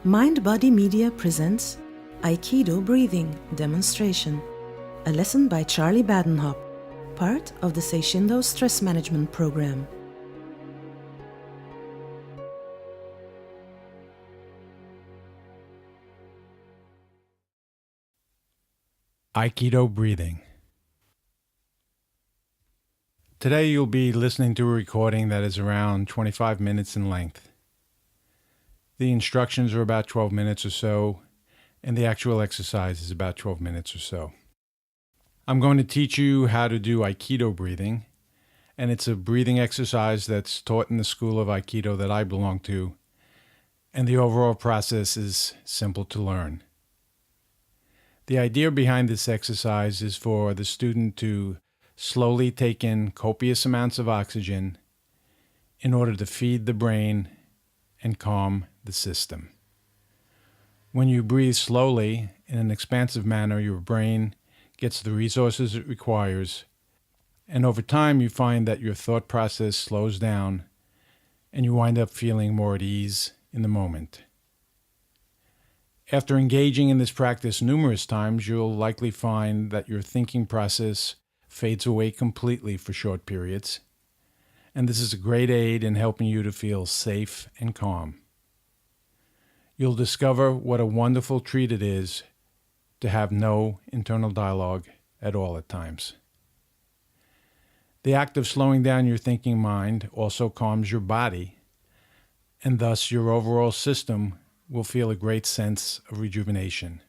Mind Body Media presents Aikido Breathing Demonstration, a lesson by Charlie Badenhop, part of the Seishindo Stress Management Program. Aikido breathing. Today you'll be listening to a recording that is around 25 minutes in length. The instructions are about 12 minutes or so, and the actual exercise is about 12 minutes or so. I'm going to teach you how to do Aikido breathing, and it's a breathing exercise that's taught in the school of Aikido that I belong to, and the overall process is simple to learn. The idea behind this exercise is for the student to slowly take in copious amounts of oxygen in order to feed the brain and calm the system. When you breathe slowly in an expansive manner, your brain gets the resources it requires, and over time you find that your thought process slows down and you wind up feeling more at ease in the moment. After engaging in this practice numerous times, you'll likely find that your thinking process fades away completely for short periods, and this is a great aid in helping you to feel safe and calm. You'll discover what a wonderful treat it is to have no internal dialogue at all at times. The act of slowing down your thinking mind also calms your body, and thus your overall system will feel a great sense of rejuvenation.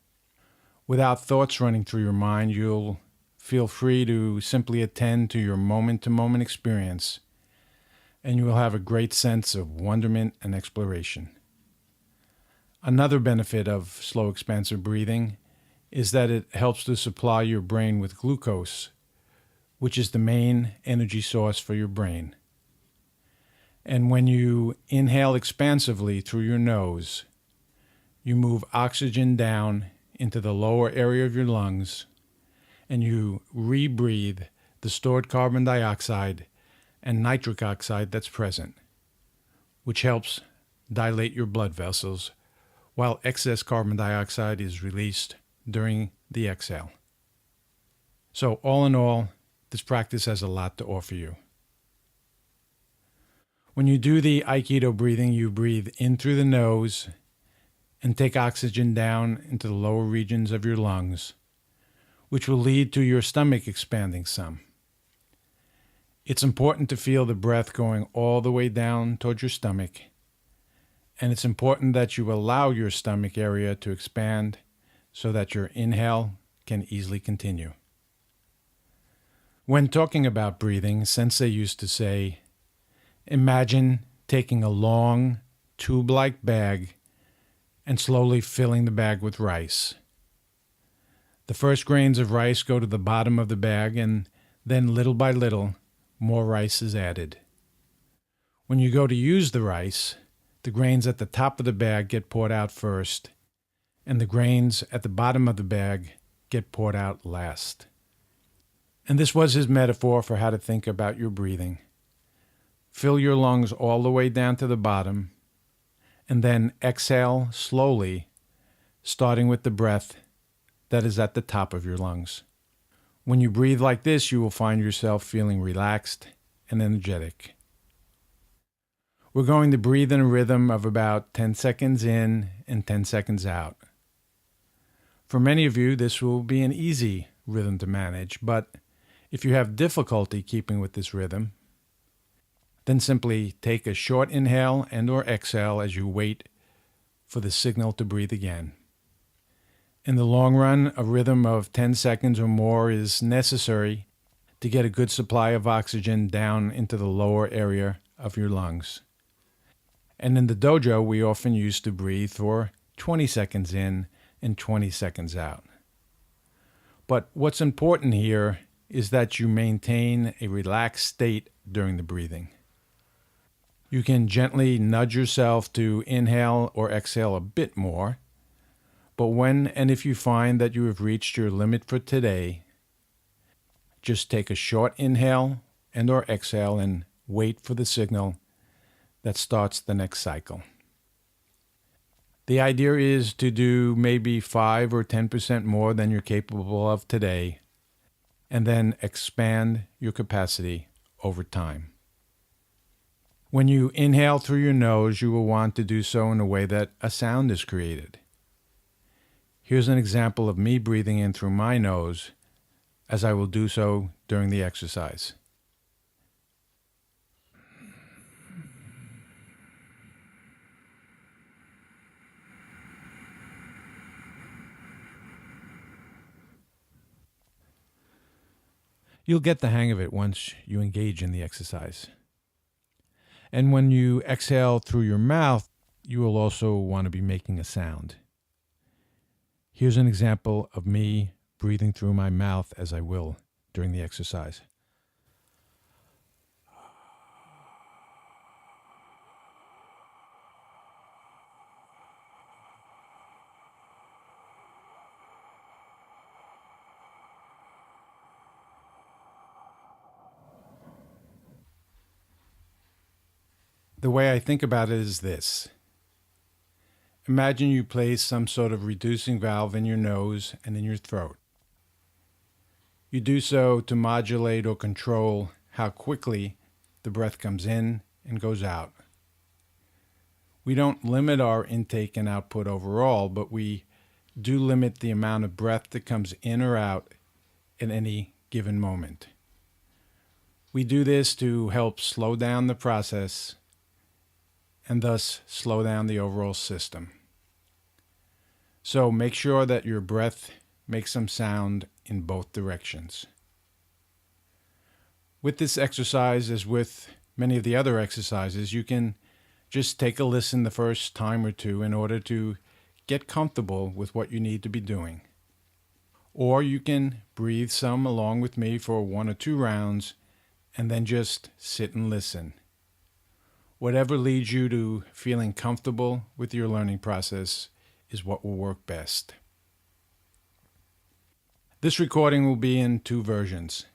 Without thoughts running through your mind, you'll feel free to simply attend to your moment-to-moment experience, and you will have a great sense of wonderment and exploration. Another benefit of slow expansive breathing is that it helps to supply your brain with glucose, which is the main energy source for your brain. And when you inhale expansively through your nose, you move oxygen down into the lower area of your lungs, and you rebreathe the stored carbon dioxide and nitric oxide that's present, which helps dilate your blood vessels, while excess carbon dioxide is released during the exhale. So all in all, this practice has a lot to offer you. When you do the Aikido breathing, you breathe in through the nose and take oxygen down into the lower regions of your lungs, which will lead to your stomach expanding some. It's important to feel the breath going all the way down towards your stomach, and it's important that you allow your stomach area to expand so that your inhale can easily continue. When talking about breathing, sensei used to say, imagine taking a long, tube-like bag and slowly filling the bag with rice. The first grains of rice go to the bottom of the bag, and then little by little, more rice is added. When you go to use the rice, the grains at the top of the bag get poured out first, and the grains at the bottom of the bag get poured out last. And this was his metaphor for how to think about your breathing. Fill your lungs all the way down to the bottom, and then exhale slowly, starting with the breath that is at the top of your lungs. When you breathe like this, you will find yourself feeling relaxed and energetic. We're going to breathe in a rhythm of about 10 seconds in and 10 seconds out. For many of you, this will be an easy rhythm to manage, but if you have difficulty keeping with this rhythm, then simply take a short inhale and or exhale as you wait for the signal to breathe again. In the long run, a rhythm of 10 seconds or more is necessary to get a good supply of oxygen down into the lower area of your lungs. And in the dojo, we often used to breathe for 20 seconds in and 20 seconds out. But what's important here is that you maintain a relaxed state during the breathing. You can gently nudge yourself to inhale or exhale a bit more, but when and if you find that you have reached your limit for today, just take a short inhale and or exhale and wait for the signal that starts the next cycle. The idea is to do maybe 5 or 10% more than you're capable of today, and then expand your capacity over time. When you inhale through your nose, you will want to do so in a way that a sound is created. Here's an example of me breathing in through my nose, as I will do so during the exercise. You'll get the hang of it once you engage in the exercise. And when you exhale through your mouth, you will also want to be making a sound. Here's an example of me breathing through my mouth as I will during the exercise. The way I think about it is this. Imagine you place some sort of reducing valve in your nose and in your throat. You do so to modulate or control how quickly the breath comes in and goes out. We don't limit our intake and output overall, but we do limit the amount of breath that comes in or out at any given moment. We do this to help slow down the process and thus slow down the overall system. So make sure that your breath makes some sound in both directions. With this exercise, as with many of the other exercises, you can just take a listen the first time or two in order to get comfortable with what you need to be doing. Or you can breathe some along with me for 1 or 2 rounds and then just sit and listen. Whatever leads you to feeling comfortable with your learning process is what will work best. This recording will be in 2 versions.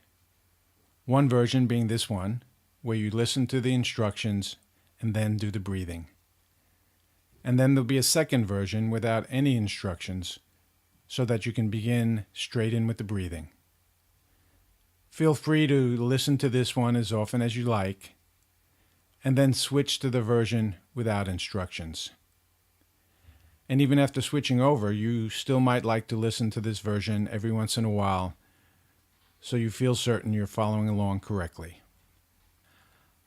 One version being this one, where you listen to the instructions and then do the breathing. And then there'll be a second version without any instructions, so that you can begin straight in with the breathing. Feel free to listen to this one as often as you like, and then switch to the version without instructions. And even after switching over, you still might like to listen to this version every once in a while, so you feel certain you're following along correctly.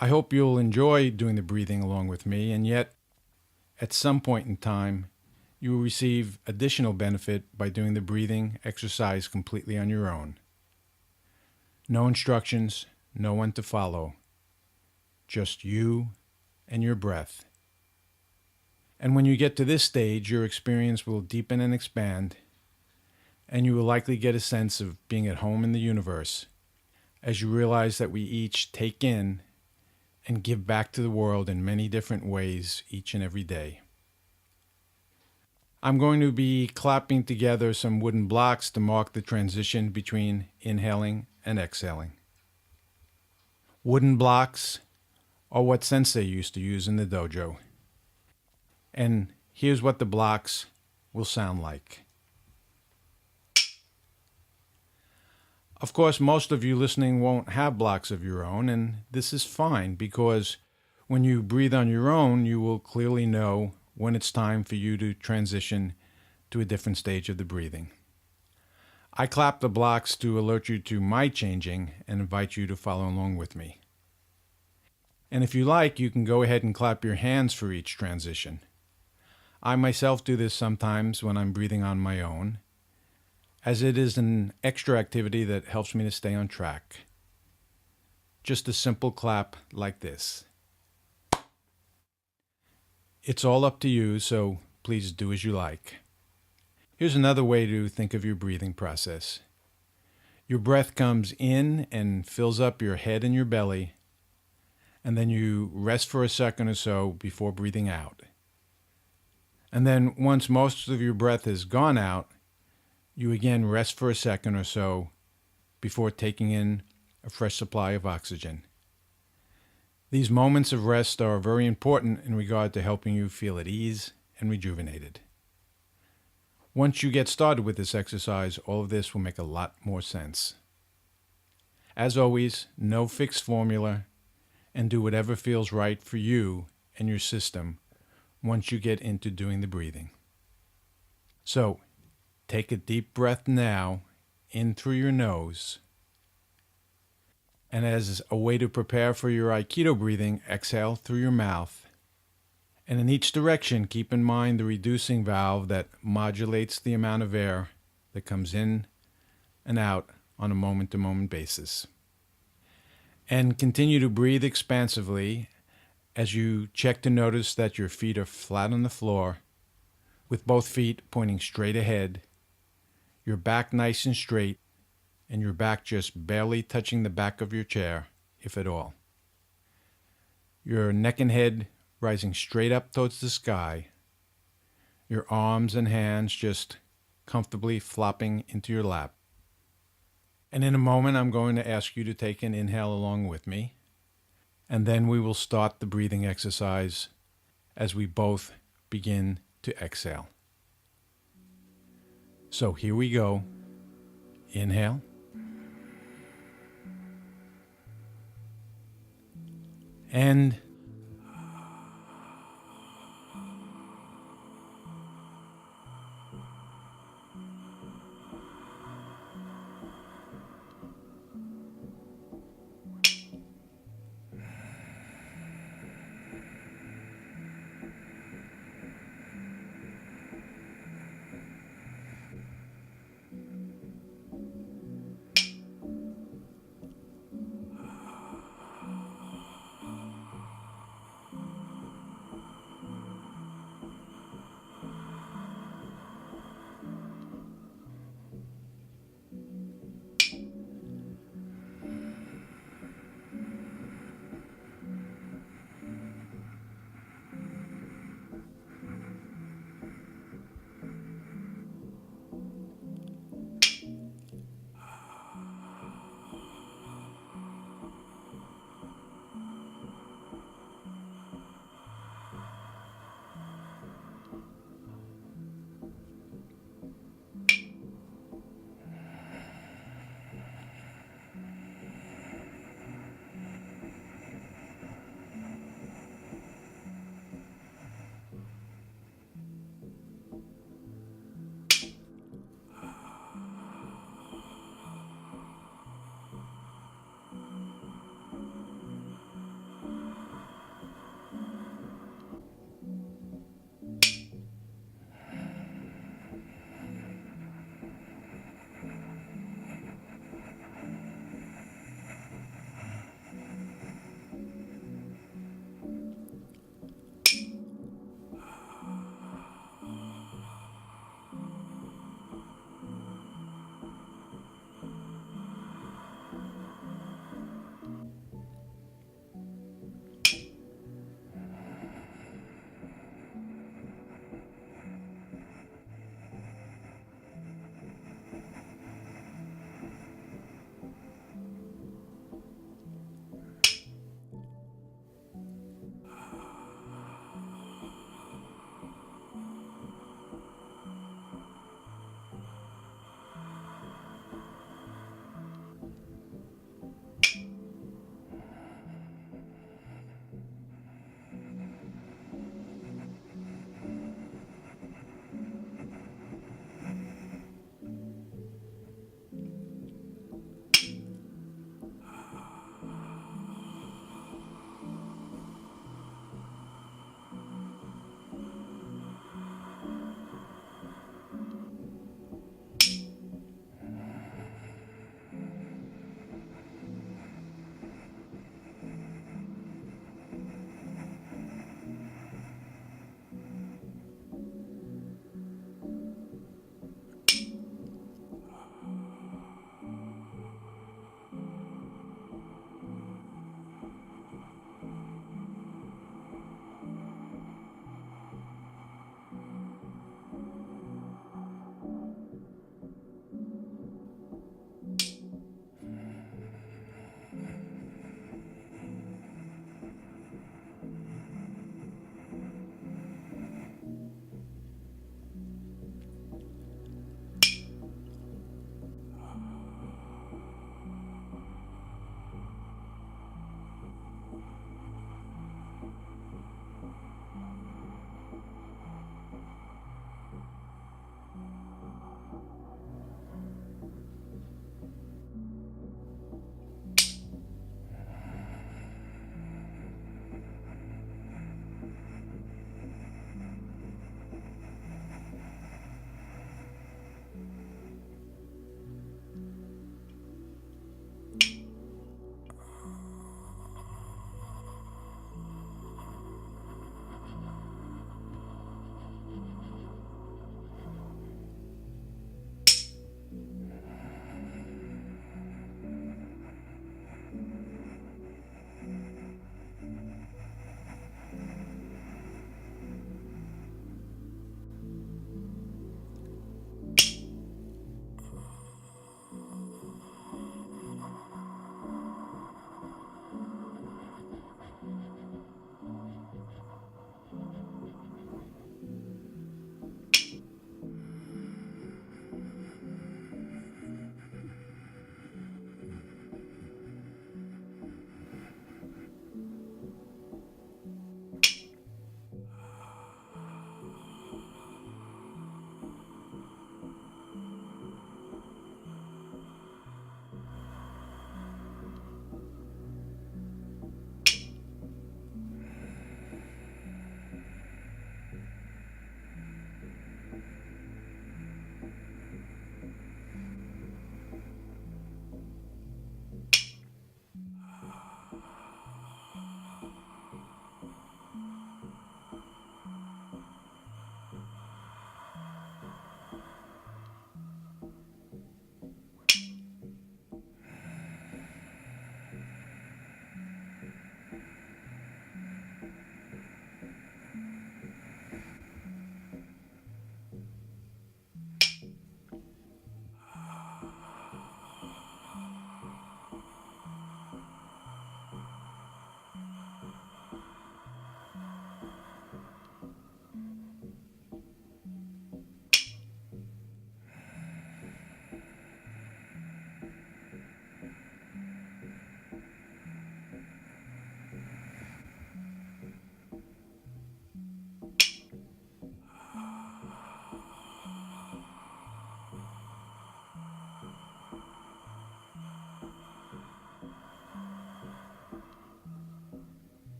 I hope you'll enjoy doing the breathing along with me, and yet, at some point in time, you will receive additional benefit by doing the breathing exercise completely on your own. No instructions, no one to follow. Just you and your breath. And when you get to this stage, your experience will deepen and expand, and you will likely get a sense of being at home in the universe as you realize that we each take in and give back to the world in many different ways each and every day. I'm going to be clapping together some wooden blocks to mark the transition between inhaling and exhaling. Wooden blocks are what sensei used to use in the dojo. And here's what the blocks will sound like. Of course, most of you listening won't have blocks of your own, and this is fine because when you breathe on your own, you will clearly know when it's time for you to transition to a different stage of the breathing. I clap the blocks to alert you to my changing and invite you to follow along with me. And if you like, you can go ahead and clap your hands for each transition. I myself do this sometimes when I'm breathing on my own, as it is an extra activity that helps me to stay on track. Just a simple clap like this. It's all up to you, so please do as you like. Here's another way to think of your breathing process. Your breath comes in and fills up your head and your belly, and then you rest for a second or so before breathing out. And then once most of your breath has gone out, you again rest for a second or so before taking in a fresh supply of oxygen. These moments of rest are very important in regard to helping you feel at ease and rejuvenated. Once you get started with this exercise, all of this will make a lot more sense. As always, no fixed formula, and do whatever feels right for you and your system once you get into doing the breathing. So, take a deep breath now, in through your nose. And as a way to prepare for your Aikido breathing, exhale through your mouth. And in each direction, keep in mind the reducing valve that modulates the amount of air that comes in and out on a moment-to-moment basis. And continue to breathe expansively as you check to notice that your feet are flat on the floor, with both feet pointing straight ahead, your back nice and straight, and your back just barely touching the back of your chair, if at all. Your neck and head rising straight up towards the sky, your arms and hands just comfortably flopping into your lap. And in a moment, I'm going to ask you to take an inhale along with me, and then we will start the breathing exercise as we both begin to exhale. So here we go. Inhale. And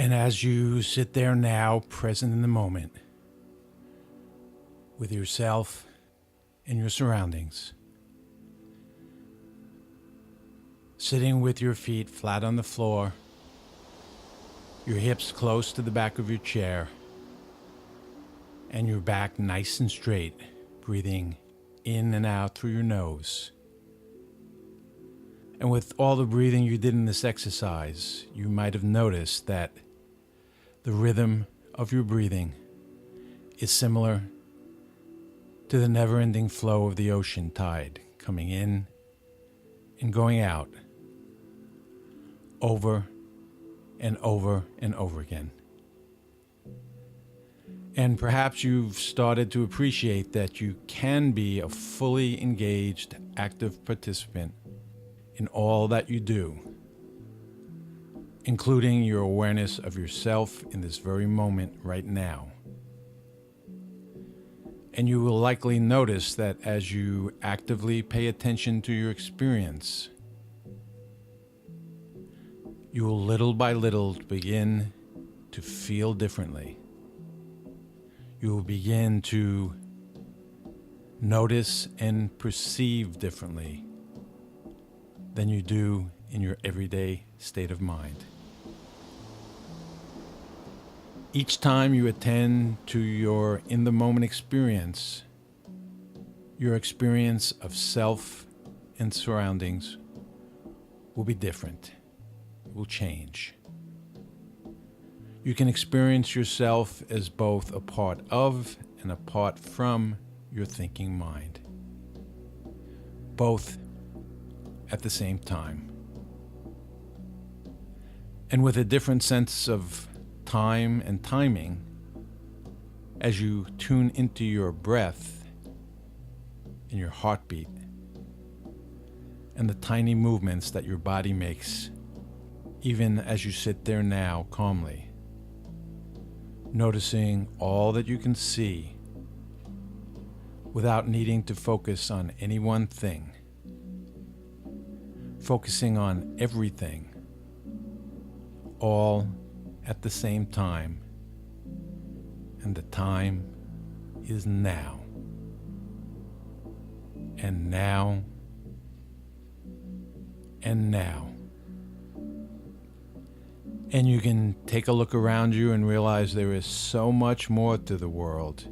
And as you sit there now, present in the moment, with yourself and your surroundings, sitting with your feet flat on the floor, your hips close to the back of your chair, and your back nice and straight, breathing in and out through your nose. And with all the breathing you did in this exercise, you might have noticed that the rhythm of your breathing is similar to the never-ending flow of the ocean tide, coming in and going out, over and over and over again. And perhaps you've started to appreciate that you can be a fully engaged, active participant in all that you do, including your awareness of yourself in this very moment right now. And you will likely notice that as you actively pay attention to your experience, you will little by little begin to feel differently. You will begin to notice and perceive differently than you do in your everyday state of mind. Each time you attend to your in-the-moment experience, your experience of self and surroundings will be different, will change. You can experience yourself as both a part of and apart from your thinking mind, both at the same time. And with a different sense of time and timing, as you tune into your breath and your heartbeat and the tiny movements that your body makes, even as you sit there now calmly, noticing all that you can see without needing to focus on any one thing, focusing on everything, all at the same time, and the time is now. And now, and now. And you can take a look around you and realize there is so much more to the world.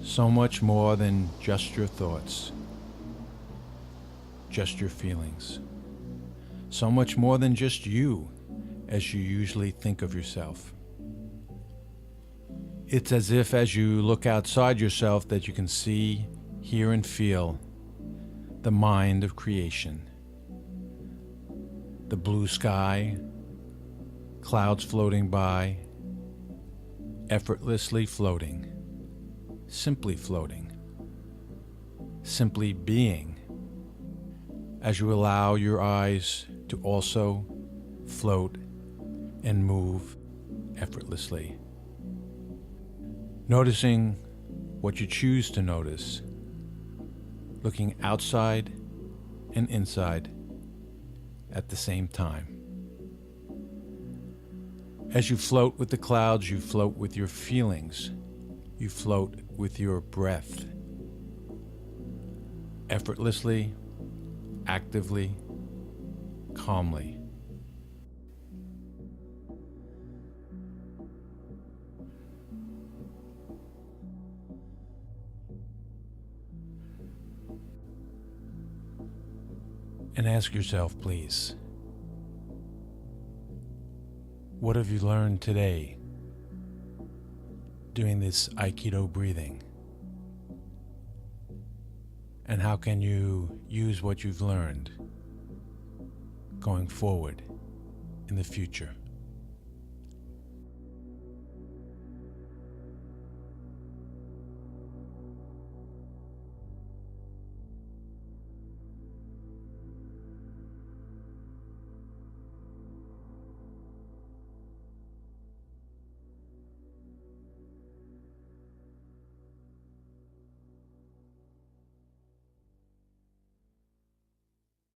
So much more than just your thoughts, just your feelings. So much more than just you, as you usually think of yourself. It's as if as you look outside yourself that you can see, hear, and feel the mind of creation. The blue sky, clouds floating by, effortlessly floating, simply being, as you allow your eyes to also float and move effortlessly. Noticing what you choose to notice, looking outside and inside at the same time. As you float with the clouds, you float with your feelings. You float with your breath. Effortlessly, actively, calmly. And ask yourself, please, what have you learned today doing this Aikido breathing? And how can you use what you've learned going forward in the future?